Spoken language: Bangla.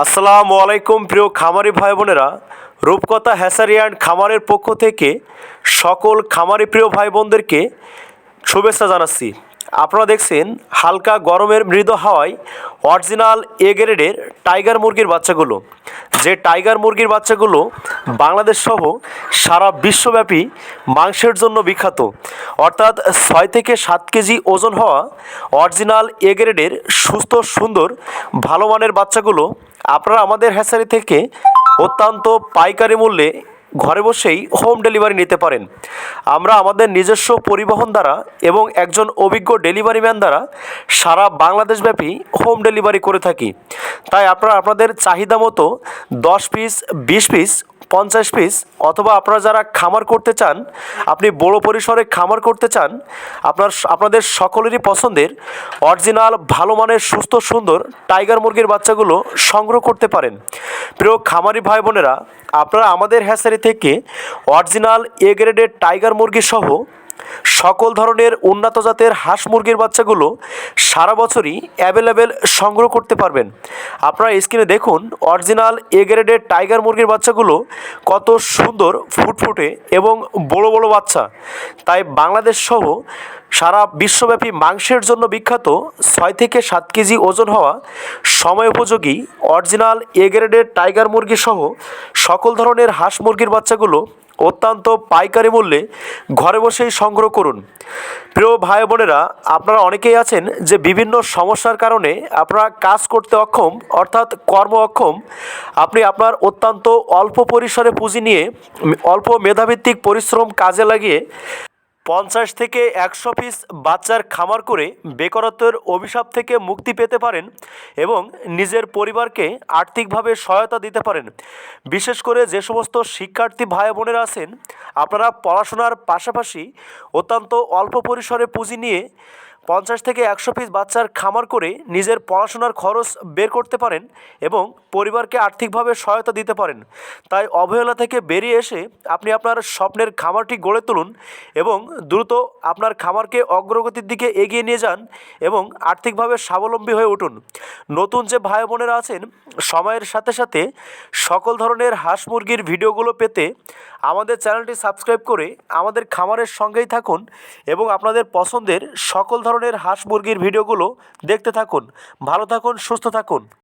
আসসালামু আলাইকুম প্রিয় খামারি ভাই বোনেরা, রূপকথা হ্যাচারি অ্যান্ড খামারের পক্ষ থেকে সকল খামারি প্রিয় ভাই বোনদেরকে শুভেচ্ছা জানাচ্ছি। আপনারা দেখছেন হালকা গরমের মৃদু হাওয়ায় অরিজিনাল এ গ্রেডের টাইগার মুরগির বাচ্চাগুলো, যে টাইগার মুরগির বাচ্চাগুলো বাংলাদেশ সহ সারা বিশ্বব্যাপী মাংসের জন্য বিখ্যাত, অর্থাৎ 6 থেকে 7 কেজি ওজন হওয়া অরিজিনাল এ গ্রেডের সুস্থ সুন্দর ভালো মানের বাচ্চাগুলো আপনারা আমাদের হ্যাচারি থেকে অত্যন্ত পাইকারি মূল্যে ঘরে বসেই হোম ডেলিভারি নিতে পারেন। আমরা আমাদের নিজস্ব পরিবহন দ্বারা এবং একজন অভিজ্ঞ ডেলিভারি ম্যান দ্বারা সারা বাংলাদেশব্যাপী হোম ডেলিভারি করে থাকি। তাই আপনারা আপনাদের চাহিদা মতো 10 পিস, 20 পিস, 50 পিস, অথবা আপনারা যারা খামার করতে চান, আপনি বড় পরিসরে খামার করতে চান, আপনাদের সকলেরই পছন্দের অরিজিনাল ভালো মানের সুস্থ সুন্দর টাইগার মুরগির বাচ্চাগুলো সংগ্রহ করতে পারেন। প্রিয় খামারি ভাই বোনেরা, আপনারা আমাদের হ্যাচারি থেকে অরিজিনাল এ গ্রেডের টাইগার মুরগি সহ সকল ধরনের উন্নত জাতের হাঁস মুরগির বাচ্চাগুলো সারা বছরই অ্যাভেলেবেল সংগ্রহ করতে পারবেন। আপনারা স্ক্রিনে দেখুন অরিজিনাল এ গ্রেডের টাইগার মুরগির বাচ্চাগুলো কত সুন্দর ফুটফুটে এবং বড় বড় বাচ্চা। তাই বাংলাদেশ সহ সারা বিশ্বব্যাপী মাংসের জন্য বিখ্যাত 6 থেকে 7 কেজি ওজন হওয়া সময় উপযোগী অরিজিনাল এ গ্রেডের টাইগার মুরগি সহ সকল ধরনের হাঁস মুরগির বাচ্চাগুলো অত্যন্ত পাইকারি মূল্যে ঘরে বসেই সংগ্রহ করুন। প্রিয় ভাই বোনেরা, আপনারা অনেকেই আছেন যে বিভিন্ন সমস্যার কারণে আপনারা কাজ করতে অক্ষম, অর্থাৎ কর্ম অক্ষম। আপনি আপনার অত্যন্ত অল্প পরিসরে পুঁজি নিয়ে অল্প মেধাভিত্তিক পরিশ্রম কাজে লাগিয়ে 50 থেকে 100 পিস বাচ্চার খামার করে বেকারত্বের অভিশাপ থেকে মুক্তি পেতে পারেন এবং নিজের পরিবারকে আর্থিকভাবে সহায়তা দিতে পারেন। বিশেষ করে যে সমস্ত শিক্ষার্থী ভাই বোনেরা আছেন, আপনারা পড়াশোনার পাশাপাশি অত্যন্ত অল্প পরিসরে পুঁজি নিয়ে 50 থেকে 100 পিস বাচ্চার খামার করে নিজের পড়াশোনার খরচ বের করতে পারেন এবং পরিবারকে আর্থিকভাবে সহায়তা দিতে পারেন। তাই অবহেলা থেকে বেরিয়ে এসে আপনি আপনার স্বপ্নের খামারটি গড়ে তুলুন এবং দ্রুত আপনার খামারকে অগ্রগতির দিকে এগিয়ে নিয়ে যান এবং আর্থিকভাবে স্বাবলম্বী হয়ে উঠুন। নতুন যে ভাই বোনেরা আছেন, সময়ের সাথে সাথে সকল ধরনের হাঁস মুরগির ভিডিওগুলো পেতে আমাদের চ্যানেলটি সাবস্ক্রাইব করে আমাদের খামারের সঙ্গেই থাকুন এবং আপনাদের পছন্দের সকল ধরনের হাঁস মুরগির ভিডিওগুলো দেখতে থাকুন। ভালো থাকুন, সুস্থ থাকুন।